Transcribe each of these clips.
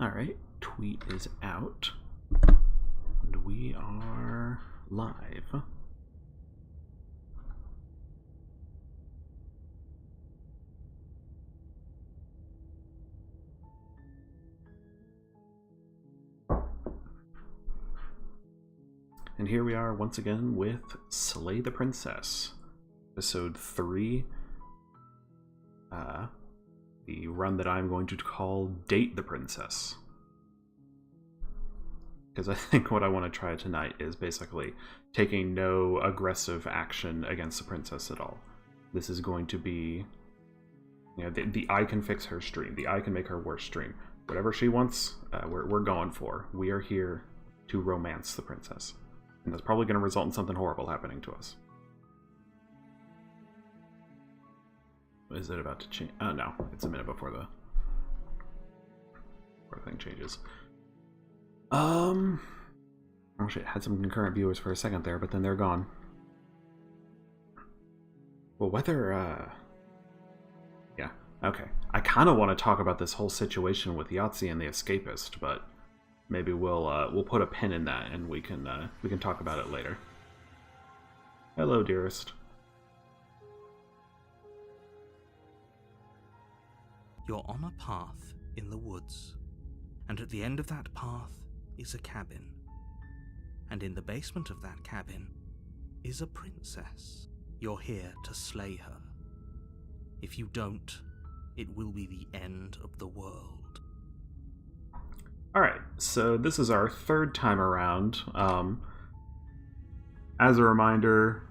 Alright, tweet is out. And we are live. And here we are once again with Slay the Princess, episode 3. The run that I'm going to call Date the Princess. Because I think what I want to try tonight is basically taking no aggressive action against the princess at all. This is going to be, you know, the I can fix her stream. The I can make her worse stream. Whatever she wants, we're going for. We are here to romance the princess. And that's probably going to result in something horrible happening to us. Is it about to change? Oh, no. It's a minute before the thing changes. Oh shit, had some concurrent viewers for a second there, but then they're gone. Well, whether, yeah, okay. I kind of want to talk about this whole situation with Yahtzee and the Escapist, but maybe we'll put a pin in that and we can talk about it later. Hello, dearest. You're on a path in the woods, and at the end of that path is a cabin. And in the basement of that cabin is a princess. You're here to slay her. If you don't, it will be the end of the world. Alright, so this is our third time around. As a reminder,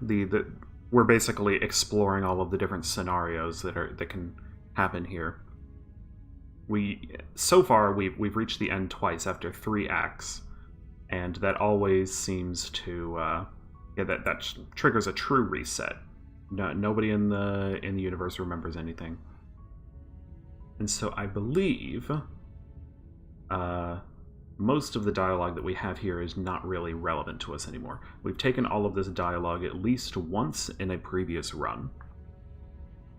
we're basically exploring all of the different scenarios that can happen here. So far we've reached the end twice after 3 acts, and that always seems to that triggers a true reset. Nobody in the universe remembers anything, and so I believe most of the dialogue that we have here is not really relevant to us anymore. We've taken all of this dialogue at least once in a previous run.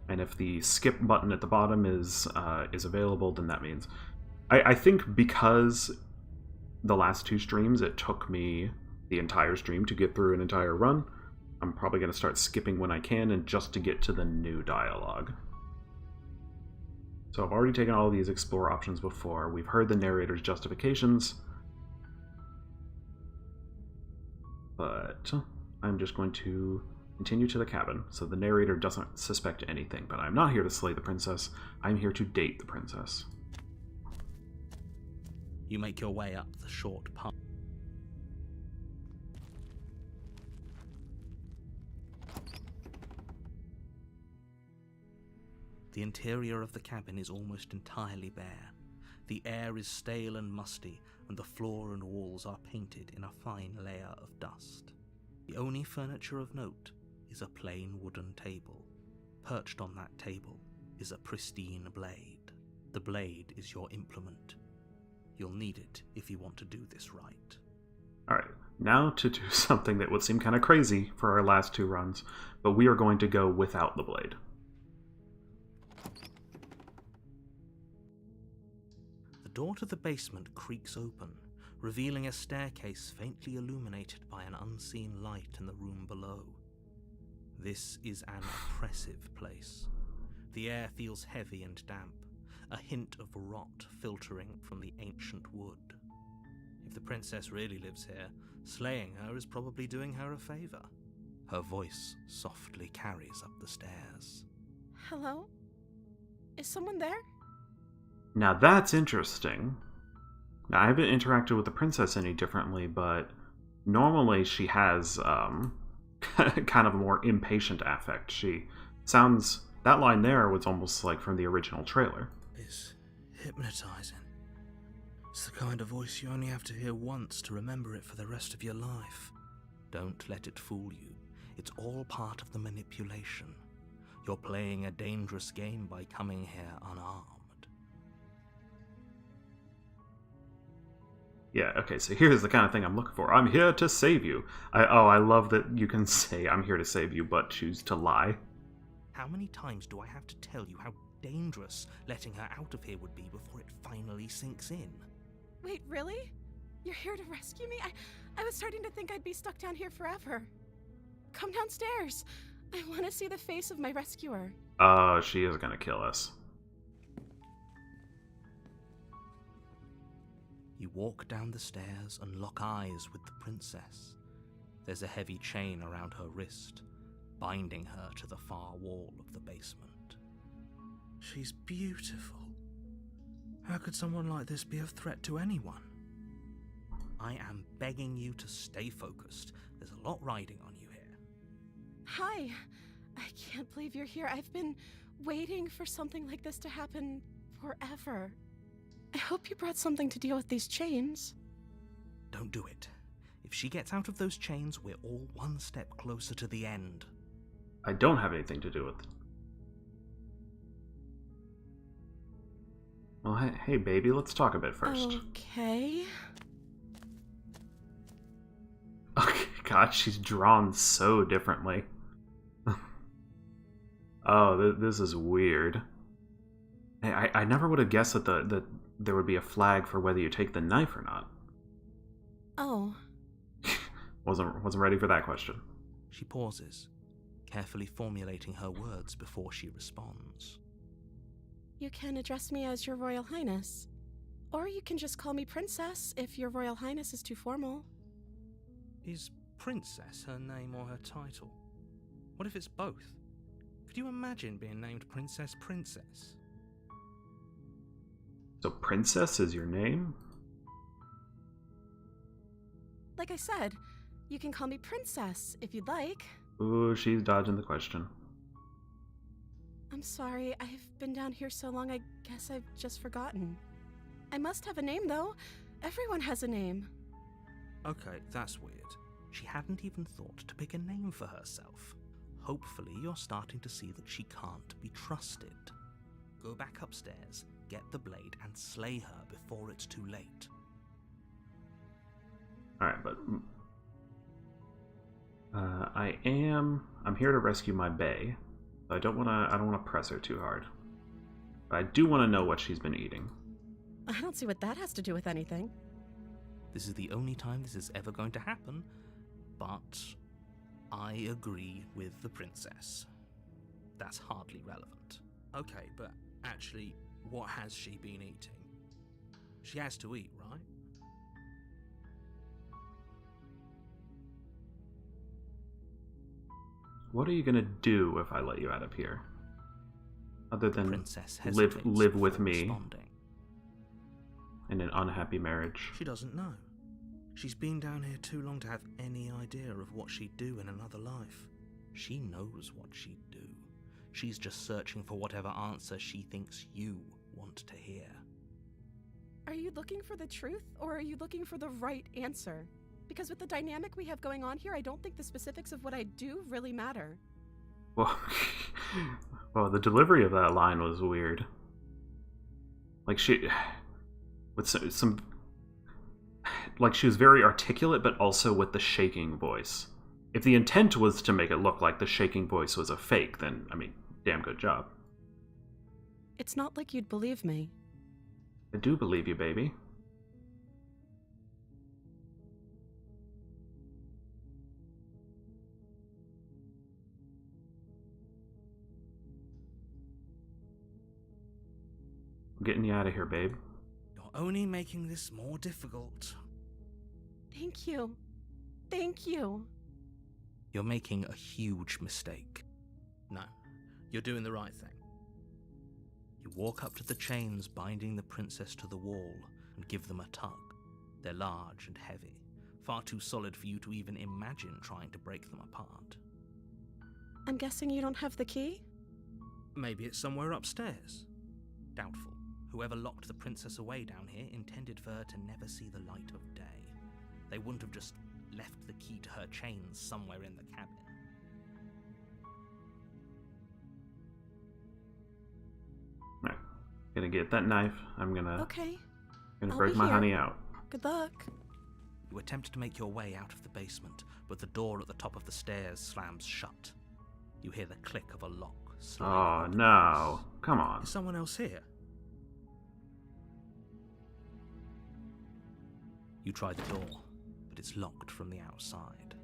And if the skip button at the bottom is available, then that means... I think because the last 2 streams, it took me the entire stream to get through an entire run, I'm probably going to start skipping when I can, and just to get to the new dialogue. So I've already taken all of these explore options before. We've heard the narrator's justifications. But I'm just going to continue to the cabin, so the narrator doesn't suspect anything, but I'm not here to slay the princess. I'm here to date the princess. You make your way up the short path. The interior of the cabin is almost entirely bare. The air is stale and musty, and the floor and walls are painted in a fine layer of dust. The only furniture of note is a plain wooden table. Perched on that table is a pristine blade. The blade is your implement. You'll need it if you want to do this right. Alright, now to do something that would seem kind of crazy for our last 2 runs, but we are going to go without the blade. The door to the basement creaks open, revealing a staircase faintly illuminated by an unseen light in the room below. This is an oppressive place. The air feels heavy and damp, a hint of rot filtering from the ancient wood. If the princess really lives here, slaying her is probably doing her a favor. Her voice softly carries up the stairs. Hello? Is someone there? Now that's interesting. Now, I haven't interacted with the princess any differently, but normally she has kind of a more impatient affect. She sounds... That line there was almost like from the original trailer. It's hypnotizing. It's the kind of voice you only have to hear once to remember it for the rest of your life. Don't let it fool you. It's all part of the manipulation. You're playing a dangerous game by coming here unarmed. Yeah, okay, so here's the kind of thing I'm looking for. I'm here to save you. I love that you can say I'm here to save you, but choose to lie. How many times do I have to tell you how dangerous letting her out of here would be before it finally sinks in? Wait, really? You're here to rescue me? I was starting to think I'd be stuck down here forever. Come downstairs. I want to see the face of my rescuer. Oh, she is gonna kill us. You walk down the stairs and lock eyes with the princess. There's a heavy chain around her wrist, binding her to the far wall of the basement. She's beautiful. How could someone like this be a threat to anyone? I am begging you to stay focused. There's a lot riding on you here. Hi. I can't believe you're here. I've been waiting for something like this to happen forever. I hope you brought something to deal with these chains. Don't do it. If she gets out of those chains, we're all one step closer to the end. I don't have anything to do with it. Well, hey, baby, let's talk a bit first. Okay. Okay, God, she's drawn so differently. Oh, this is weird. I never would have guessed that there would be a flag for whether you take the knife or not. Oh. Wasn't ready for that question. She pauses, carefully formulating her words before she responds. You can address me as Your Royal Highness. Or you can just call me Princess if Your Royal Highness is too formal. Is Princess her name or her title? What if it's both? Could you imagine being named Princess Princess? So Princess is your name? Like I said, you can call me Princess if you'd like. Ooh, she's dodging the question. I'm sorry, I've been down here so long I guess I've just forgotten. I must have a name though. Everyone has a name. Okay, that's weird. She hadn't even thought to pick a name for herself. Hopefully you're starting to see that she can't be trusted. Go back upstairs, get the blade, and slay her before it's too late. Alright, but... I'm here to rescue my bae. I don't wanna press her too hard. But I do wanna know what she's been eating. I don't see what that has to do with anything. This is the only time this is ever going to happen, but I agree with the princess. That's hardly relevant. Okay, but actually, what has she been eating? She has to eat, right? What are you gonna do if I let you out of here? Other than Princess live with before me responding. in an unhappy marriage? She doesn't know. She's been down here too long to have any idea of what she'd do in another life. She knows what she'd do. She's just searching for whatever answer she thinks you want to hear. Are you looking for the truth, or are you looking for the right answer? Because with the dynamic we have going on here, I don't think the specifics of what I do really matter. Well, well, the delivery of that line was weird. Like with some like she was very articulate, but also with the shaking voice. If the intent was to make it look like the shaking voice was a fake, then, I mean, damn good job. It's not like you'd believe me. I do believe you, baby. I'm getting you out of here, babe. You're only making this more difficult. Thank you. Thank you. You're making a huge mistake. No, you're doing the right thing. You walk up to the chains binding the princess to the wall and give them a tug. They're large and heavy, far too solid for you to even imagine trying to break them apart. I'm guessing you don't have the key? Maybe it's somewhere upstairs. Doubtful. Whoever locked the princess away down here intended for her to never see the light of day. They wouldn't have just left the key to her chains somewhere in the cabin. Right. Gonna get that knife. I'm gonna I'll break be my here. honey out. Good luck. You attempt to make your way out of the basement, but the door at the top of the stairs slams shut. You hear the click of a lock sliding Oh into no. place. Come on. Is someone else here? You try the door, but it's locked from the outside.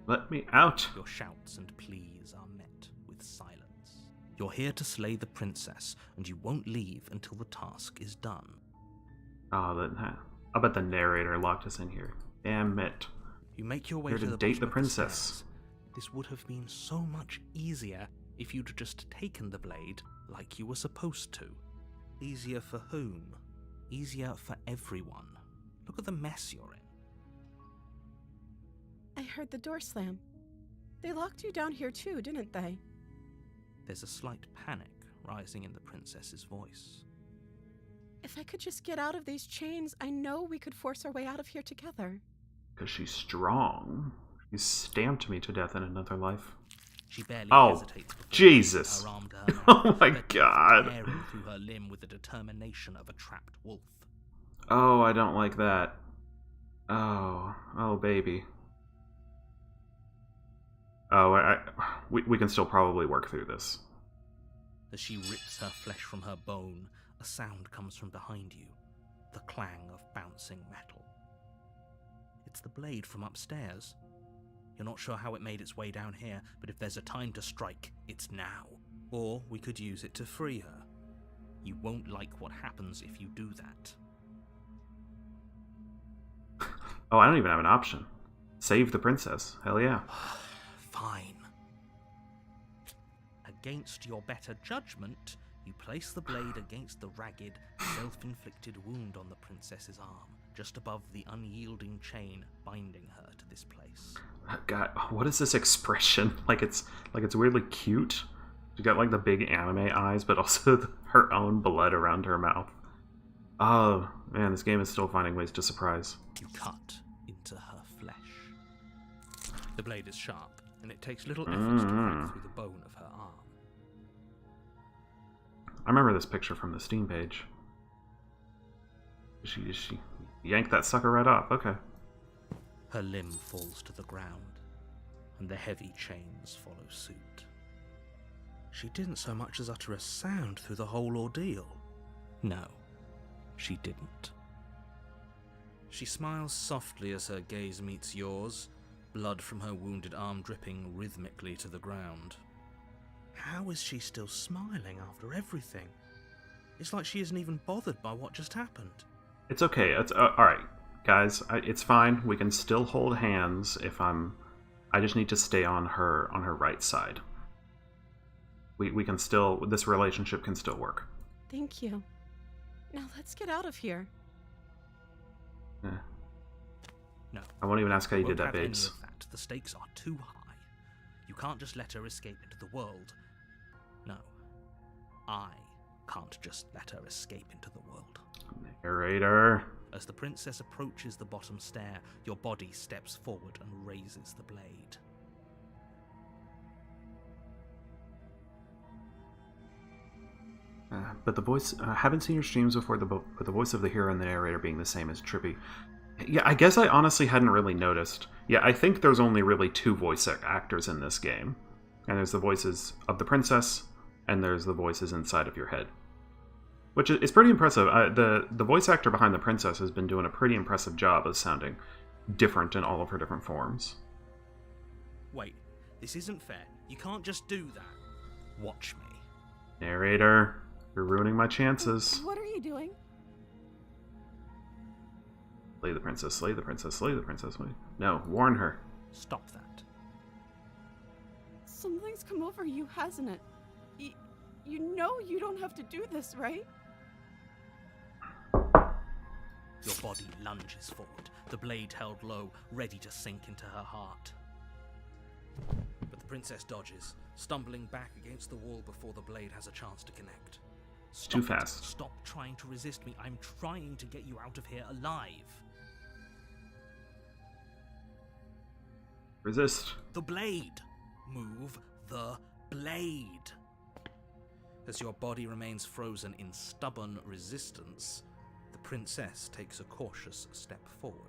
Let me out! Your shouts and pleas are met with silence. You're here to slay the princess, and you won't leave until the task is done. Oh, I bet the narrator locked us in here. Damn it. You make your way Here to to the date bottom the of princess. stairs. This would have been so much easier if you'd just taken the blade like you were supposed to. Easier for whom? Easier for everyone. Look at the mess you're in. I heard the door slam. They locked you down here too, didn't they? There's a slight panic rising in the princess's voice. If I could just get out of these chains, I know we could force our way out of here together. Because she's strong. She stamped me to death in another life. She barely Oh, hesitates before Jesus. her arm to her neck, Oh my her teeth God. tearing through her limb with the determination of a trapped wolf. Oh, I don't like that. Oh, baby. Oh, we can still probably work through this. As she rips her flesh from her bone, a sound comes from behind you, the clang of bouncing metal. It's the blade from upstairs. You're not sure how it made its way down here, but if there's a time to strike, it's now. Or we could use it to free her. You won't like what happens if you do that. Oh, I don't even have an option. Save the princess. Hell yeah. Fine. Against your better judgment, you place the blade against the ragged, self-inflicted wound on the princess's arm, just above the unyielding chain binding her to this place. God, what is this expression? Like it's weirdly cute. She got like the big anime eyes, but also her own blood around her mouth. Oh man, this game is still finding ways to surprise. You cut into her flesh. The blade is sharp, and it takes little effort to break through the bone of her arm. I remember this picture from the Steam page. She yanked that sucker right off. Okay. Her limb falls to the ground, and the heavy chains follow suit. She didn't so much as utter a sound through the whole ordeal. No, she didn't. She smiles softly as her gaze meets yours, blood from her wounded arm dripping rhythmically to the ground. How is she still smiling after everything? It's like she isn't even bothered by what just happened. It's okay. It's all right, guys. It's fine. We can still hold hands if I'm. I just need to stay on her right side. We can still. This relationship can still work. Thank you. Now let's get out of here. Eh. No. I won't even ask how you did Won't that, have babes. any of that. The stakes are too high. You can't just let her escape into the world. No. I can't just let her escape into the world. Narrator. As the princess approaches the bottom stair, your body steps forward and raises the blade. But the voice, I haven't seen your streams before, but the voice of the hero and the narrator being the same is trippy. Yeah, I guess I honestly hadn't really noticed. Yeah, I think there's only really two voice actors in this game. And there's the voices of the princess, and there's the voices inside of your head. Which is pretty impressive. The voice actor behind the princess has been doing a pretty impressive job of sounding different in all of her different forms. Wait, this isn't fair. You can't just do that. Watch me. Narrator, you're ruining my chances. What are you doing? Slay the princess, slay the princess, slay the princess. Wait. No, warn her. Stop that. Something's come over you, hasn't it? You know you don't have to do this, right? Your body lunges forward, the blade held low, ready to sink into her heart. But the princess dodges, stumbling back against the wall before the blade has a chance to connect. Stop Too it. fast. Stop trying to resist me. I'm trying to get you out of here alive. Resist. The blade! Move the blade! As your body remains frozen in stubborn resistance, the princess takes a cautious step forward.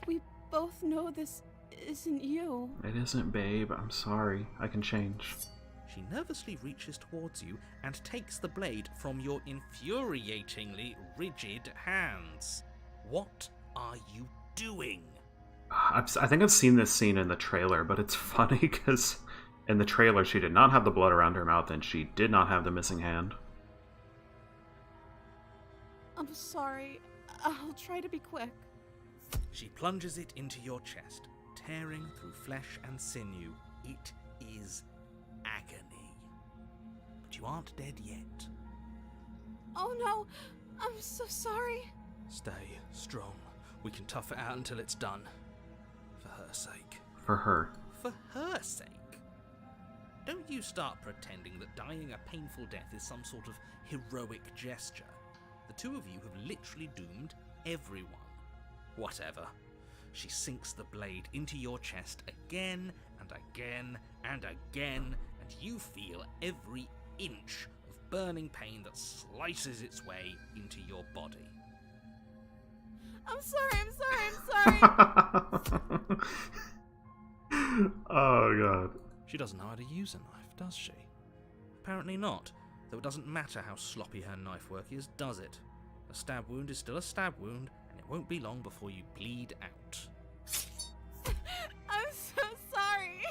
We both know this isn't you. It isn't, babe. I'm sorry. I can change. She nervously reaches towards you and takes the blade from your infuriatingly rigid hands. What are you doing? I think I've seen this scene in the trailer, but it's funny because in the trailer she did not have the blood around her mouth and she did not have the missing hand. I'm sorry. I'll try to be quick. She plunges it into your chest, tearing through flesh and sinew. It is agony. But you aren't dead yet. Oh no, I'm so sorry. Stay strong. We can tough it out until it's done. For her sake. For her. For her sake? Don't you start pretending that dying a painful death is some sort of heroic gesture. The two of you have literally doomed everyone. Whatever. She sinks the blade into your chest again and again and again, and you feel every inch of burning pain that slices its way into your body. I'm sorry. Oh, God. She doesn't know how to use a knife, does she? Apparently not, though it doesn't matter how sloppy her knife work is, does it? A stab wound is still a stab wound, and it won't be long before you bleed out. I'm so sorry.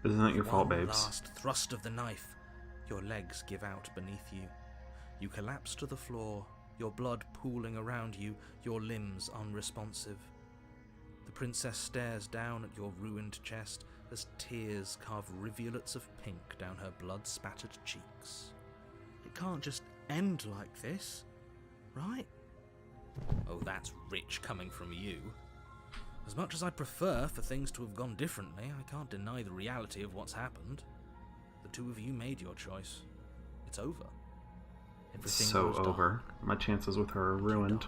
Isn't it your fault, One babes? last thrust of the knife. Your legs give out beneath you. You collapse to the floor, your blood pooling around you, your limbs unresponsive. The princess stares down at your ruined chest as tears carve rivulets of pink down her blood-spattered cheeks. It can't just end like this, right? Oh, that's rich coming from you. As much as I prefer for things to have gone differently, I can't deny the reality of what's happened. The two of you made your choice. It's over. Everything So goes over. My chances with her are dark. You ruined. die.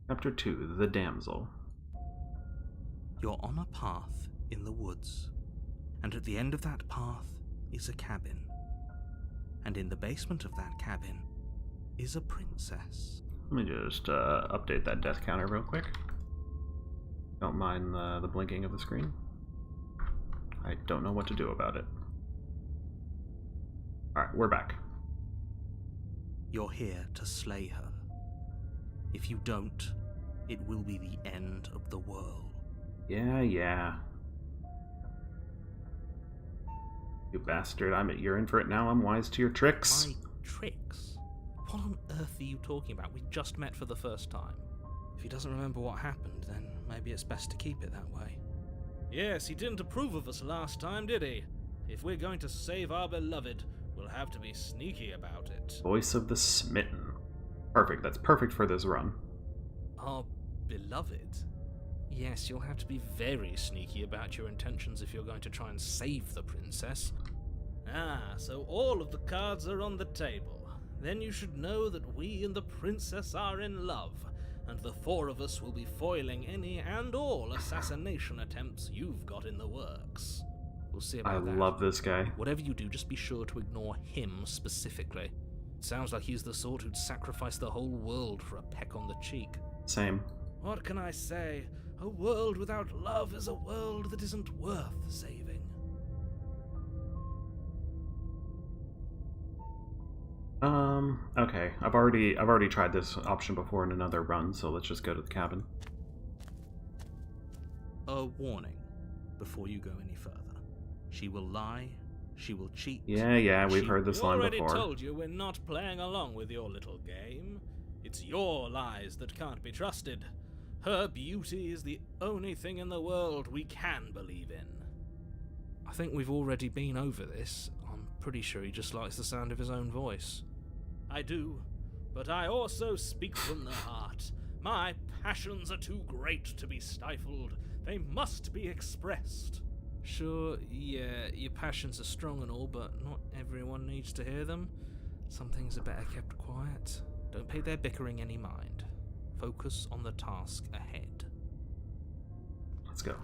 Chapter 2, The Damsel. You're on a path in the woods, and at the end of that path is a cabin. And in the basement of that cabin is a princess. Let me just update that death counter real quick. Don't mind the blinking of the screen. I don't know what to do about it. Alright, we're back. You're here to slay her. If you don't, it will be the end of the world. Yeah. You bastard, you're in for it now. I'm wise to your tricks. My tricks? What on earth are you talking about? We just met for the first time. If he doesn't remember what happened, then maybe it's best to keep it that way. Yes, he didn't approve of us last time, did he? If we're going to save our beloved, we'll have to be sneaky about it. Voice of the Smitten. Perfect, that's perfect for this run. Our beloved? Yes, you'll have to be very sneaky about your intentions if you're going to try and save the princess. Ah, so all of the cards are on the table. Then you should know that we and the princess are in love, and the four of us will be foiling any and all assassination attempts you've got in the works. We'll see about that. I love this guy. Whatever you do, just be sure to ignore him specifically. It sounds like he's the sort who'd sacrifice the whole world for a peck on the cheek. Same. What can I say? A world without love is a world that isn't worth saving. Okay. I've already tried this option before in another run, so let's just go to the cabin. A warning before you go any further. She will lie, she will cheat. Yeah, we've heard this line already before. Told you we're not playing along with your little game. It's your lies that can't be trusted. Her beauty is the only thing in the world we can believe in. I think we've already been over this. I'm pretty sure he just likes the sound of his own voice. I do, but I also speak from the heart. My passions are too great to be stifled. They must be expressed. Sure, yeah, your passions are strong and all, but not everyone needs to hear them. Some things are better kept quiet. Don't pay their bickering any mind. Focus on the task ahead. Let's go.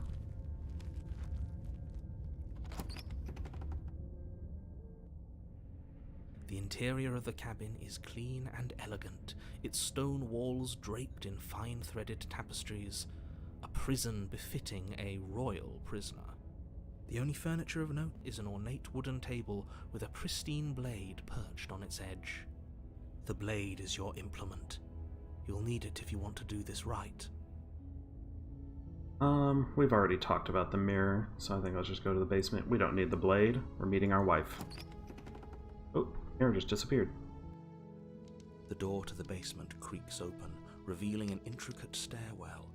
The interior of the cabin is clean and elegant, its stone walls draped in fine threaded tapestries. A prison befitting a royal prisoner. The only furniture of note is an ornate wooden table with a pristine blade perched on its edge. The blade is your implement. You'll need it if you want to do this right. We've already talked about the mirror, so I think let's just go to the basement. We don't need the blade. We're meeting our wife. Oh, mirror just disappeared. The door to the basement creaks open, revealing an intricate stairwell.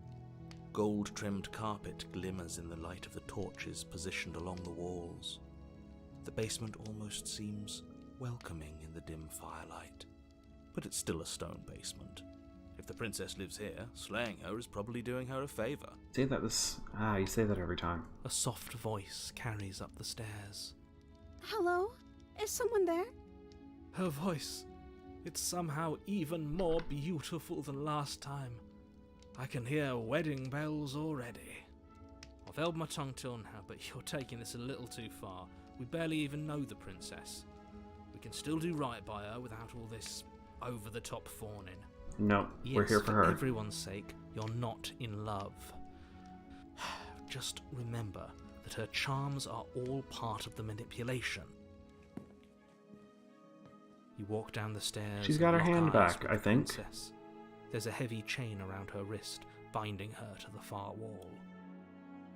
Gold-trimmed carpet glimmers in the light of the torches positioned along the walls. The basement almost seems welcoming in the dim firelight, but it's still a stone basement. If the princess lives here, slaying her is probably doing her a favor. Say that you say that every time. A soft voice carries up the stairs. Hello? Is someone there? Her voice, it's somehow even more beautiful than last time. I can hear wedding bells already. I've held my tongue till now, but you're taking this a little too far. We barely even know the princess. We can still do right by her without all this over-the-top fawning. No, Yes, we're here for her. For everyone's sake, you're not in love. Just remember that her charms are all part of the manipulation. You walk down the stairs. She's got her and lock hand eyes back, with I the think. princess. There's a heavy chain around her wrist, binding her to the far wall.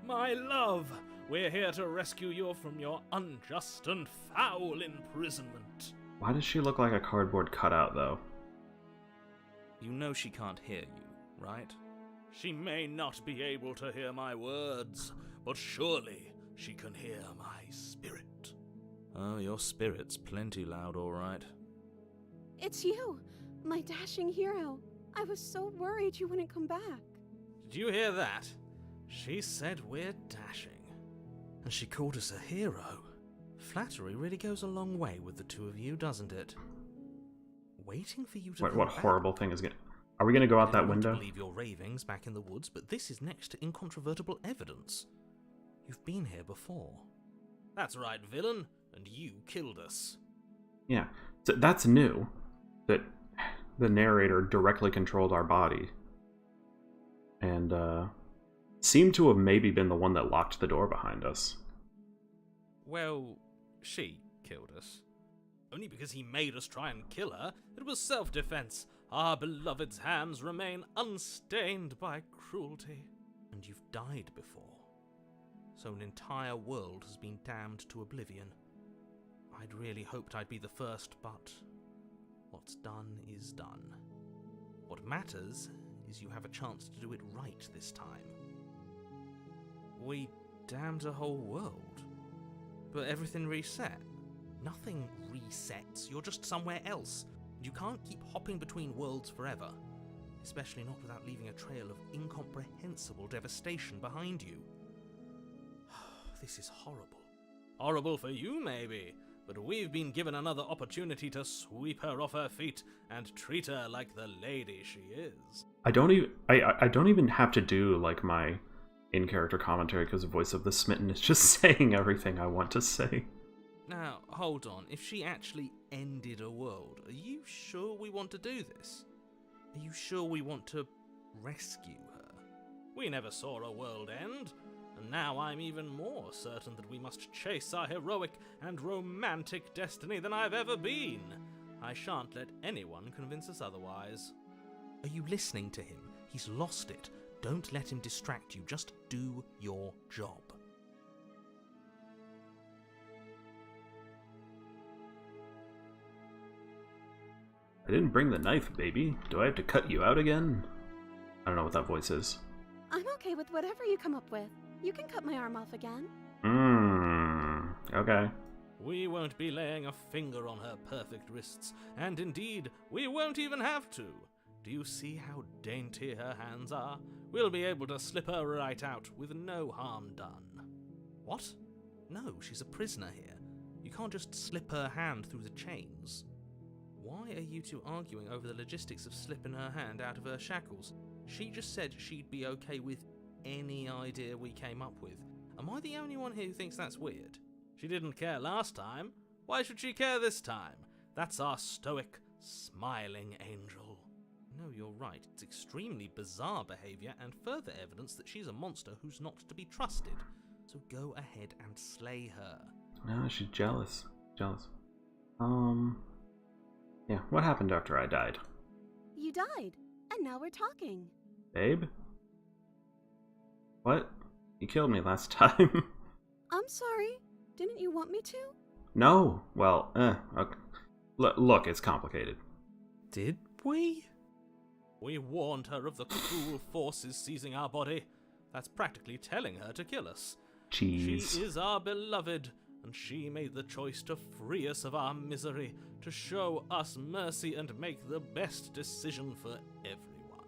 My love, we're here to rescue you from your unjust and foul imprisonment. Why does she look like a cardboard cutout, though? You know she can't hear you, right? She may not be able to hear my words, but surely she can hear my spirit. Oh, your spirit's plenty loud, all right. It's you, my dashing hero. I was so worried you wouldn't come back. Did you hear that? She said we're dashing. And she called us a hero. Flattery really goes a long way with the two of you, doesn't it? Waiting for you to come What back. horrible thing is going to... Are we going to go out that I window? don't believe your ravings back in the woods, but this is next to incontrovertible evidence. You've been here before. That's right, villain, and you killed us. Yeah, so that's new. That the narrator directly controlled our body. And, seemed to have maybe been the one that locked the door behind us. Well, she killed us. Only because he made us try and kill her. It was self-defense. Our beloved's hands remain unstained by cruelty. And you've died before. So an entire world has been damned to oblivion. I'd really hoped I'd be the first, but what's done is done. What matters is you have a chance to do it right this time. We damned a whole world, but everything reset. Nothing resets, you're just somewhere else. You can't keep hopping between worlds forever, especially not without leaving a trail of incomprehensible devastation behind you. This is horrible. Horrible for you, maybe, but we've been given another opportunity to sweep her off her feet and treat her like the lady she is. I don't even have to do like my in-character commentary because the voice of the Smitten is just saying everything I want to say. Now, hold on. If she actually ended a world, are you sure we want to do this? Are you sure we want to rescue her? We never saw a world end, and now I'm even more certain that we must chase our heroic and romantic destiny than I've ever been. I shan't let anyone convince us otherwise. Are you listening to him? He's lost it. Don't let him distract you. Just do your job. I didn't bring the knife, baby. Do I have to cut you out again? I don't know what that voice is. I'm okay with whatever you come up with. You can cut my arm off again. Okay. We won't be laying a finger on her perfect wrists, and indeed, we won't even have to. Do you see how dainty her hands are? We'll be able to slip her right out with no harm done. What? No, she's a prisoner here. You can't just slip her hand through the chains. Why are you two arguing over the logistics of slipping her hand out of her shackles? She just said she'd be okay with any idea we came up with. Am I the only one here who thinks that's weird? She didn't care last time. Why should she care this time? That's our stoic, smiling angel. No, you're right. It's extremely bizarre behavior and further evidence that she's a monster who's not to be trusted. So go ahead and slay her. No, she's jealous. Jealous. Yeah, what happened after I died? You died, and now we're talking. Babe? What? You killed me last time. I'm sorry. Didn't you want me to? No. Well, okay. Look, it's complicated. Did we? We warned her of the cruel forces seizing our body. That's practically telling her to kill us. Jeez. She is our beloved, and she made the choice to free us of our misery, to show us mercy and make the best decision for everyone.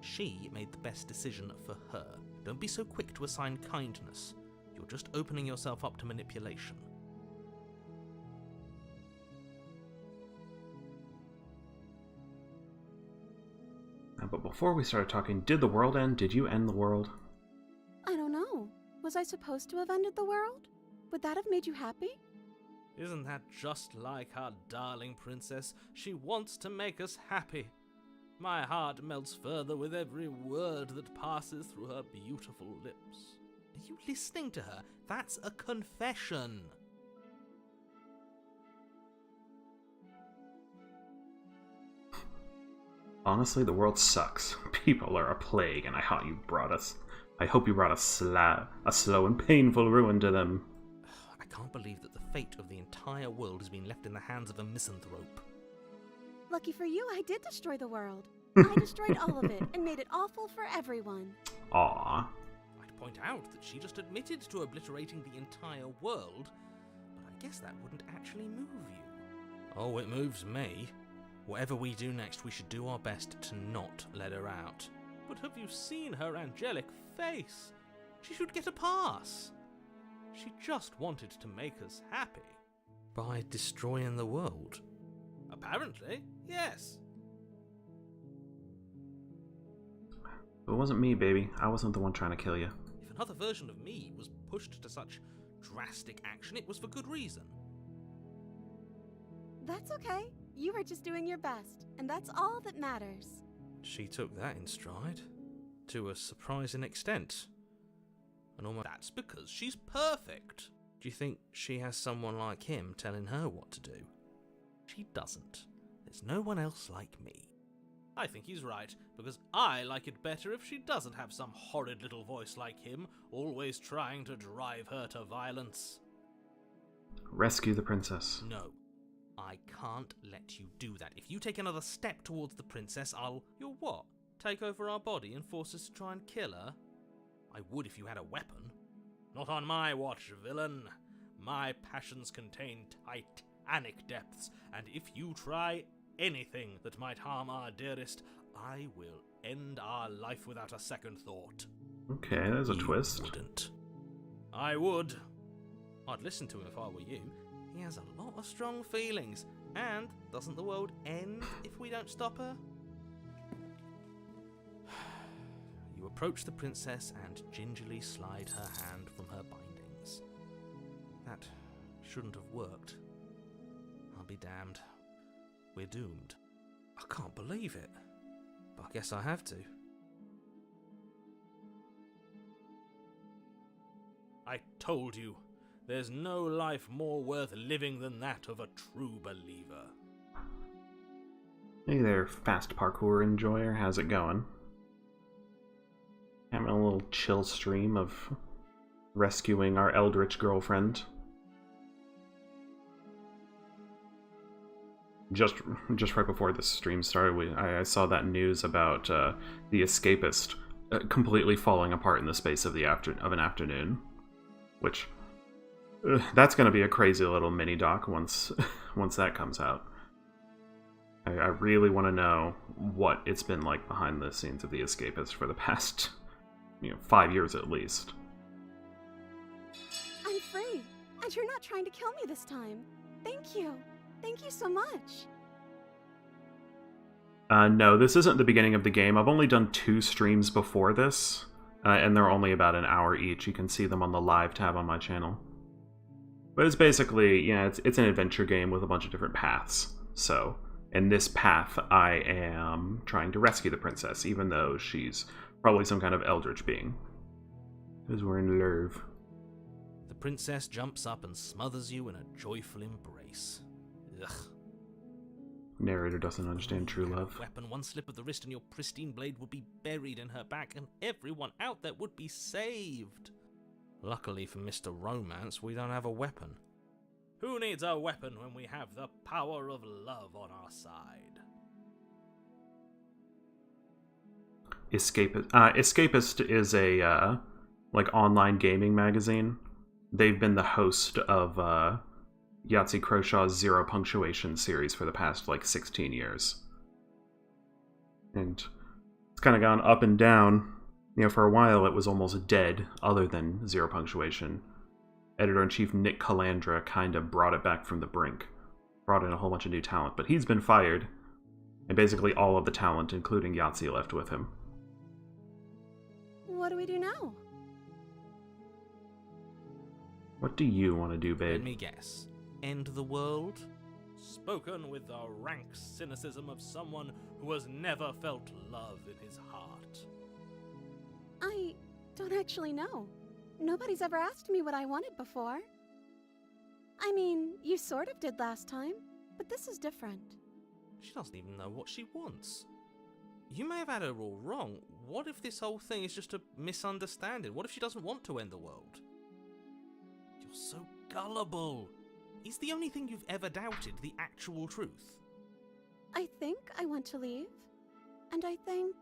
She made the best decision for her. Don't be so quick to assign kindness. You're just opening yourself up to manipulation. But before we started talking, did the world end? Did you end the world? I don't know. Was I supposed to have ended the world? Would that have made you happy? Isn't that just like our darling princess? She wants to make us happy. My heart melts further with every word that passes through her beautiful lips. Are you listening to her? That's a confession. Honestly, the world sucks. People are a plague, and I hope you brought a slow and painful ruin to them. I can't believe that the fate of the entire world has been left in the hands of a misanthrope. Lucky for you, I did destroy the world. I destroyed all of it and made it awful for everyone. Aww. I'd point out that she just admitted to obliterating the entire world, but I guess that wouldn't actually move you. Oh, it moves me. Whatever we do next, we should do our best to not let her out. But have you seen her angelic face? She should get a pass. She just wanted to make us happy. By destroying the world? Apparently, yes. It wasn't me, baby. I wasn't the one trying to kill you. If another version of me was pushed to such drastic action, it was for good reason. That's okay. You were just doing your best, and that's all that matters. She took that in stride, to a surprising extent. And almost that's because she's perfect. Do you think she has someone like him telling her what to do? She doesn't. There's no one else like me. I think he's right, because I like it better if she doesn't have some horrid little voice like him, always trying to drive her to violence. Rescue the princess. No. I can't let you do that. If you take another step towards the princess, You'll what? Take over our body and force us to try and kill her? I would if you had a weapon. Not on my watch, villain. My passions contain titanic depths, and if you try anything that might harm our dearest, I will end our life without a second thought. Okay, there's a twist. Wouldn't. I would. I'd listen to him if I were you. He has a lot of strong feelings, and doesn't the world end if we don't stop her? You approach the princess and gingerly slide her hand from her bindings. That shouldn't have worked. I'll be damned. We're doomed. I can't believe it, but I guess I have to. I told you. There's no life more worth living than that of a true believer. Hey there, fast parkour enjoyer. How's it going? Having a little chill stream of rescuing our eldritch girlfriend. Just right before this stream started, I saw that news about The Escapist completely falling apart in the space of an afternoon, which that's going to be a crazy little mini doc once that comes out. I really want to know what it's been like behind the scenes of The Escapist for the past 5 years at least. I'm free, and you're not trying to kill me this time. Thank you. Thank you so much. No, this isn't the beginning of the game. I've only done 2 streams before this, and they're only about an hour each. You can see them on the live tab on my channel. But it's basically, it's an adventure game with a bunch of different paths. So, in this path, I am trying to rescue the princess, even though she's probably some kind of eldritch being. Because we're in love. The princess jumps up and smothers you in a joyful embrace. Ugh. Narrator doesn't understand true love. Weapon, one slip of the wrist and your pristine blade would be buried in her back, and everyone out there would be saved. Luckily for Mr. Romance, we don't have a weapon. Who needs a weapon when we have the power of love on our side? Escapist is a like online gaming magazine. They've been the host of Yahtzee Crowshaw's Zero Punctuation series for the past like 16 years. And it's kind of gone up and down. You know, for a while it was almost dead, other than Zero Punctuation. Editor-in-Chief Nick Calandra kind of brought it back from the brink. Brought in a whole bunch of new talent, but he's been fired. And basically all of the talent, including Yahtzee, left with him. What do we do now? What do you want to do, babe? Let me guess. End the world? Spoken with the rank cynicism of someone who has never felt love in his heart. I don't actually know. Nobody's ever asked me what I wanted before. I mean, you sort of did last time, but this is different. She doesn't even know what she wants. You may have had her all wrong. What if this whole thing is just a misunderstanding? What if she doesn't want to end the world? You're so gullible. Is the only thing you've ever doubted the actual truth? I think I want to leave. And I think...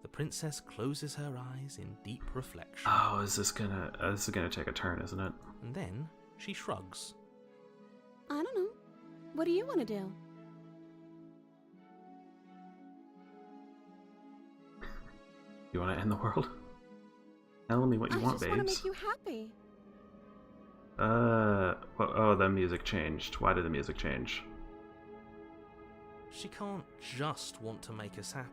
The princess closes her eyes in deep reflection. Oh, this is gonna take a turn, isn't it? And then she shrugs. I don't know. What do you want to do? You want to end the world? Tell me what you want, babes. I just want to make you happy. Oh, the music changed. Why did the music change? She can't just want to make us happy.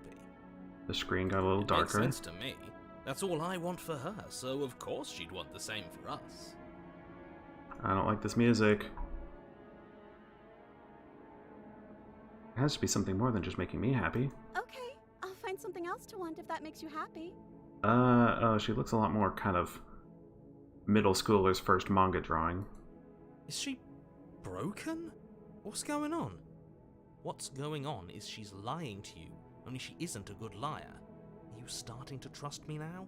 The screen got a little darker. Makes sense to me. That's all I want for her, so of course she'd want the same for us. I don't like this music. It has to be something more than just making me happy. Okay, I'll find something else to want if that makes you happy. Oh, she looks a lot more kind of middle schooler's first manga drawing. Is she broken? What's going on? What's going on is she's lying to you, only she isn't a good liar. Are you starting to trust me now?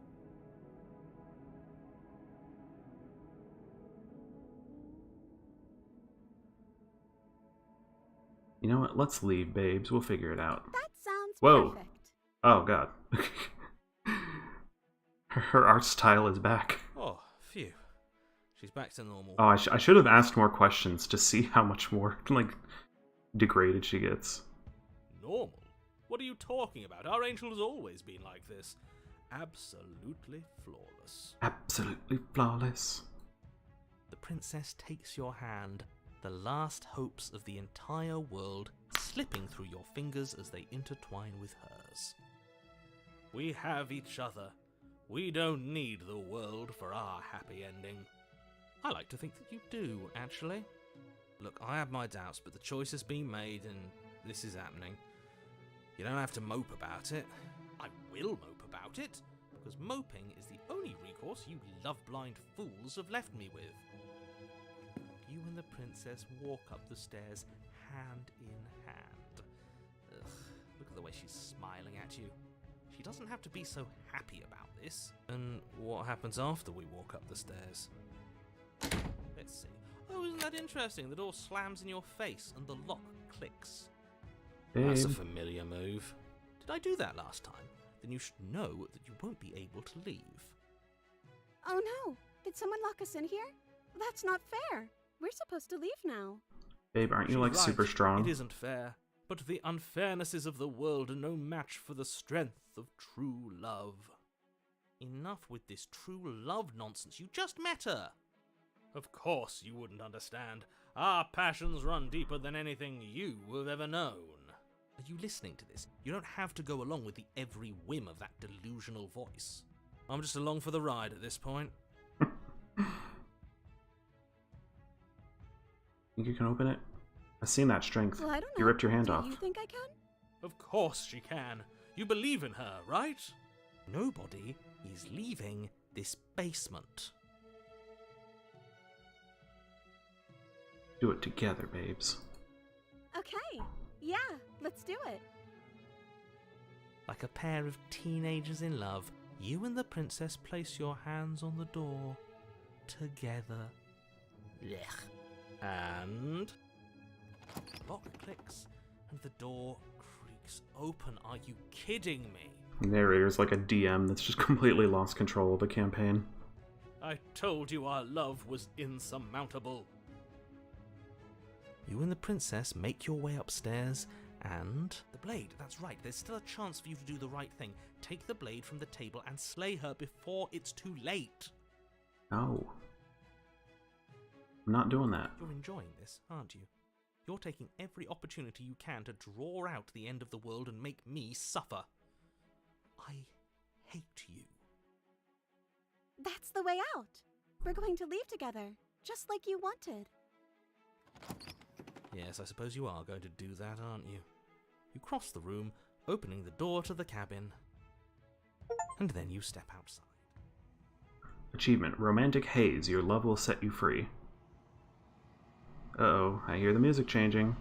You know what? Let's leave, babes. We'll figure it out. That sounds Whoa. perfect. Oh, God. Her art style is back. Oh, phew. She's back to normal. Oh, I should have asked more questions to see how much more, like, degraded she gets. Normal? What are you talking about? Our angel has always been like this. Absolutely flawless. Absolutely flawless. The princess takes your hand, the last hopes of the entire world slipping through your fingers as they intertwine with hers. We have each other. We don't need the world for our happy ending. I like to think that you do, actually. Look, I have my doubts, but the choice has been made and this is happening. You don't have to mope about it. I will mope about it, because moping is the only recourse you love-blind fools have left me with. You and the princess walk up the stairs hand in hand. Ugh, look at the way she's smiling at you. She doesn't have to be so happy about this. And what happens after we walk up the stairs? Let's see. Oh, isn't that interesting? The door slams in your face and the lock clicks. That's a familiar move. Did I do that last time? Then you should know that you won't be able to leave. Oh no! Did someone lock us in here? That's not fair. We're supposed to leave now. Babe, aren't you She's like right. super strong? It isn't fair. But the unfairnesses of the world are no match for the strength of true love. Enough with this true love nonsense. You just met her. Of course you wouldn't understand. Our passions run deeper than anything you have ever known. Are you listening to this? You don't have to go along with the every whim of that delusional voice. I'm just along for the ride at this point. Think you can open it? I've seen that strength. Well, I don't know. You ripped your hand Do off. you think I can? Of course she can. You believe in her, right? Nobody is leaving this basement. Do it together, babes. Okay. Yeah, let's do it. Like a pair of teenagers in love, you and the princess place your hands on the door together. Blech. And the lock clicks and the door creaks open. Are you kidding me? The narrator's like a DM that's just completely lost control of the campaign. I told you our love was insurmountable. You and the princess make your way upstairs, and the blade, that's right, there's still a chance for you to do the right thing. Take the blade from the table and slay her before it's too late. No. I'm not doing that. You're enjoying this, aren't you? You're taking every opportunity you can to draw out the end of the world and make me suffer. I hate you. That's the way out. We're going to leave together, just like you wanted. Yes, I suppose you are going to do that, aren't you? You cross the room, opening the door to the cabin, and then you step outside. Achievement. Romantic Haze. Your love will set you free. Uh-oh, I hear the music changing.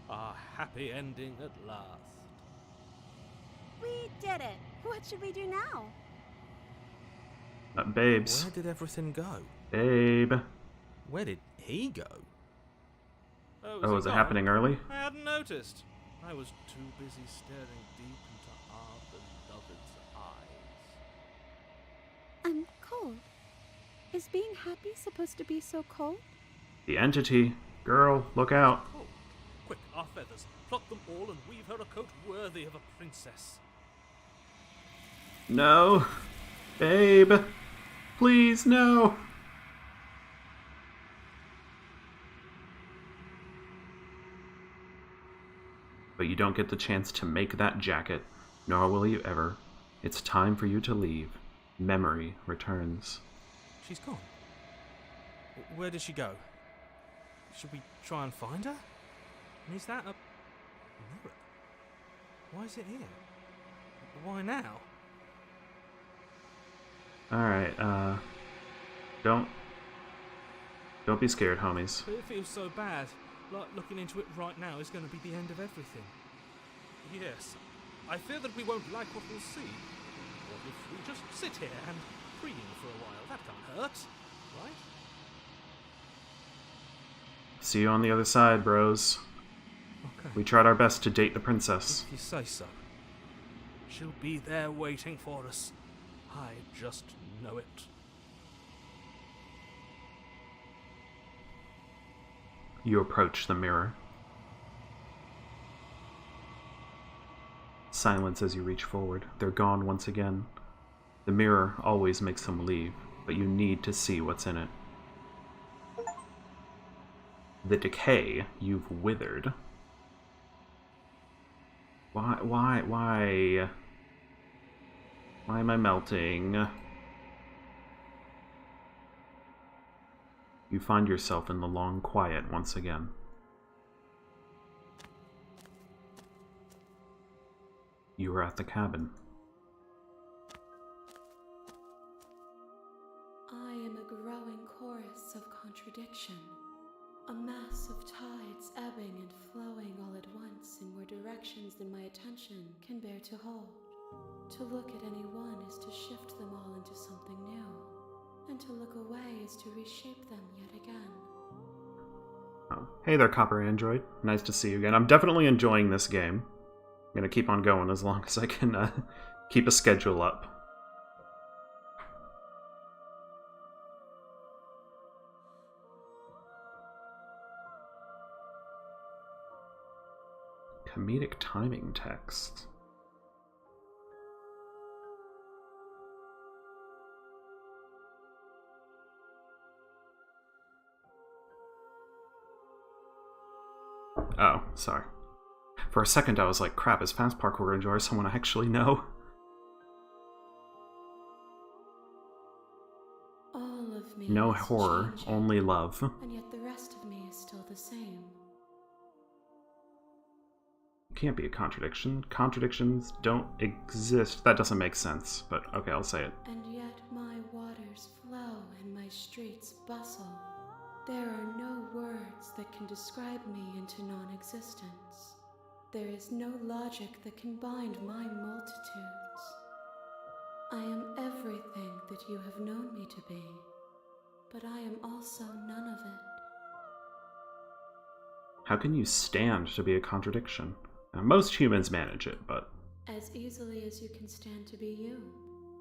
A happy ending at last. We did it. What should we do now? Babes. Where did everything go? Babe. Where did he go? Oh, is it happening early? I hadn't noticed. I was too busy staring deep into our beloved's eyes. I'm cold. Is being happy supposed to be so cold? The entity. Girl, look out. Oh, quick, our feathers. Pluck them all and weave her a coat worthy of a princess. No. Babe. Please, no. But you don't get the chance to make that jacket, nor will you ever. It's time for you to leave. Memory returns. She's gone. Where did she go? Should we try and find her? And is that a mirror? Why is it here? Why now? Alright, don't be scared, homies. But it feels so bad. Like looking into it right now is going to be the end of everything. Yes, I fear that we won't like what we'll see. What if we just sit here and preen for a while? That can't hurt, right? See you on the other side, bros. Okay. We tried our best to date the princess. If you say so. She'll be there waiting for us. I just know it. You approach the mirror. Silence as you reach forward. They're gone once again. The mirror always makes them leave, but you need to see what's in it. The decay you've withered. Why am I melting? You find yourself in the long quiet once again. You are at the cabin. I am a growing chorus of contradiction. A mass of tides ebbing and flowing all at once in more directions than my attention can bear to hold. To look at any one is to shift them all into something new, and to look away is to reshape them yet again. Oh, hey there, Copper Android. Nice to see you again. I'm definitely enjoying this game. I'm gonna keep on going as long as I can keep a schedule up. Comedic timing text. Oh, sorry. For a second I was like, crap, is Fast Parkour Enjoyer someone I actually know? All of me No is horror, changing, only love. and yet the rest of me is still the same. Can't be a contradiction. Contradictions don't exist. That doesn't make sense, but okay, I'll say it. And yet my waters flow and my streets bustle. There are no words that can describe me into non-existence. There is no logic that can bind my multitudes. I am everything that you have known me to be, but I am also none of it. How can you stand to be a contradiction? Now, most humans manage it, but... As easily as you can stand to be you.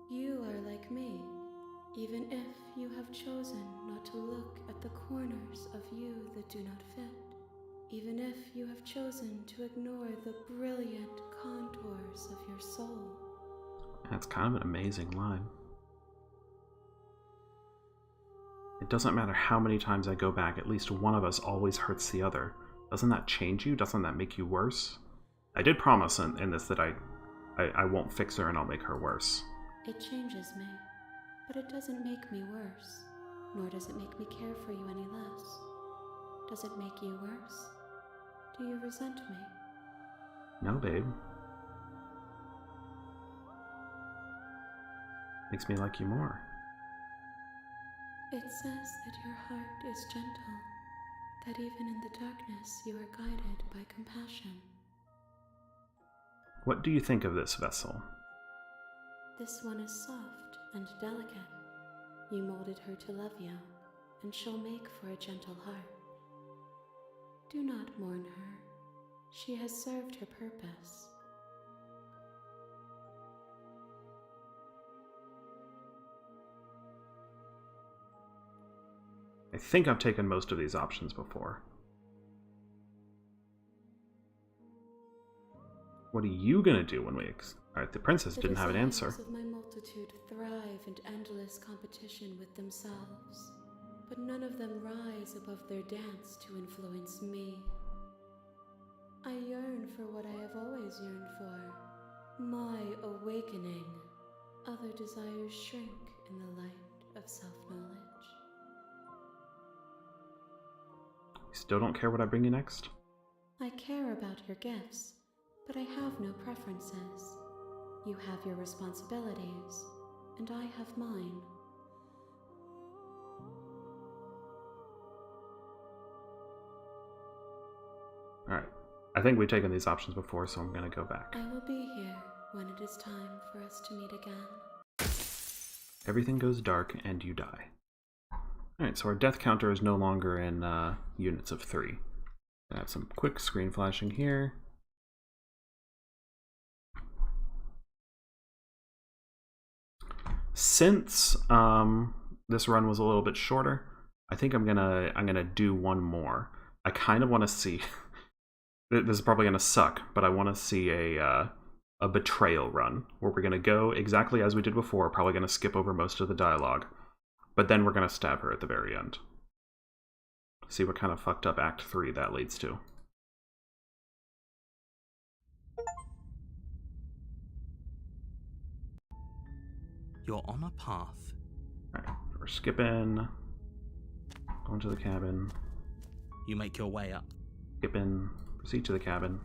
You are like me, even if you have chosen not to look at the corners of you that do not fit. Even if you have chosen to ignore the brilliant contours of your soul. That's kind of an amazing line. It doesn't matter how many times I go back, at least one of us always hurts the other. Doesn't that change you? Doesn't that make you worse? I did promise in this that I won't fix her and I'll make her worse. It changes me, but it doesn't make me worse, nor does it make me care for you any less. Does it make you worse? Do you resent me? No, babe. Makes me like you more. It says that your heart is gentle, that even in the darkness you are guided by compassion. What do you think of this vessel? This one is soft and delicate. You molded her to love you, and she'll make for a gentle heart. Do not mourn her. She has served her purpose. I think I've taken most of these options before. What are you gonna do when we... Alright, the princess didn't have an answer. The desires of my multitude thrive in endless competition with themselves, but none of them rise above their dance to influence me. I yearn for what I have always yearned for, my awakening. Other desires shrink in the light of self-knowledge. You still don't care what I bring you next? I care about your gifts, but I have no preferences. You have your responsibilities, and I have mine. Alright. I think we've taken these options before, so I'm gonna go back. I will be here when it is time for us to meet again. Everything goes dark, and you die. Alright, so our death counter is no longer in units of 3. I have some quick screen flashing here. Since this run was a little bit shorter, I think I'm gonna do one more. I kind of want to see. This is probably gonna suck, but I want to see a betrayal run where we're gonna go exactly as we did before. Probably gonna skip over most of the dialogue, but then we're gonna stab her at the very end. See what kind of fucked up Act 3 that leads to. You're on a path. Alright, we're skipping. Going to the cabin. You make your way up. Skipping. Proceed to the cabin.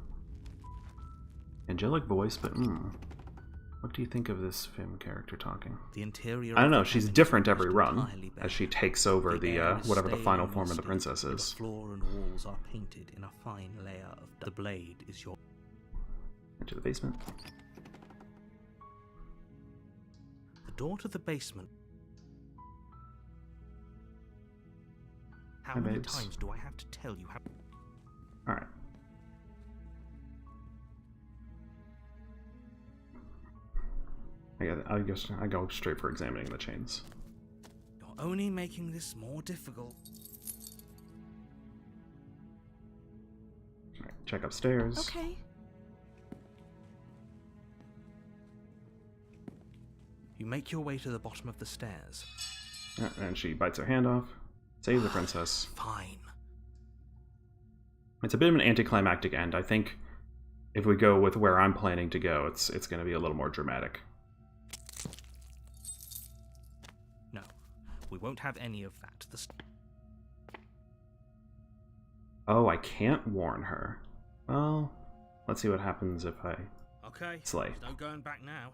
Angelic voice, but what do you think of this Fim character talking? The interior I don't of know, the she's cabin different is every run entirely bare. as she takes over the air is whatever the stale final and form of the musty, princess and is. The floor and walls are painted in a fine layer of dust. The blade is your... Into the basement. The door to the basement. How Hi, many babes. times do I have to tell you how... Alright. I guess I go straight for examining the chains. You're only making this more difficult. Alright, check upstairs. Okay. You make your way to the bottom of the stairs. And she bites her hand off. Save the princess. Fine. It's a bit of an anticlimactic end. I think if we go with where I'm planning to go, it's going to be a little more dramatic. No, we won't have any of that. Oh, I can't warn her. Well, let's see what happens if I Okay, slay. there's no going back now.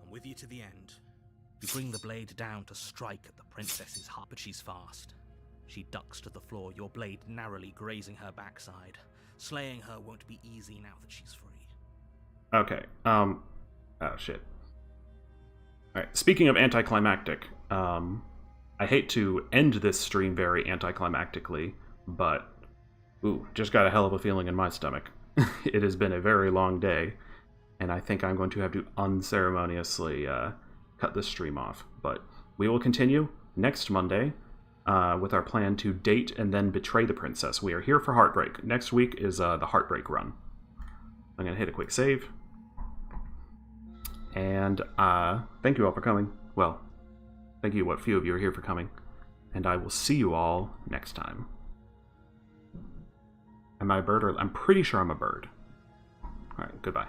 I'm with you to the end. You bring the blade down to strike at the princess's heart, but she's fast. She ducks to the floor, your blade narrowly grazing her backside. Slaying her won't be easy now that she's free. Okay, oh shit. Alright, speaking of anticlimactic, I hate to end this stream very anticlimactically, but, ooh, just got a hell of a feeling in my stomach. It has been a very long day, and I think I'm going to have to unceremoniously cut this stream off. But we will continue next Monday with our plan to date and then betray the princess. We are here for Heartbreak. Next week is the Heartbreak run. I'm going to hit a quick save. And thank you all for coming. Well, thank you, what few of you are here for coming. And I will see you all next time. Am I a bird? I'm pretty sure I'm a bird. Alright, goodbye.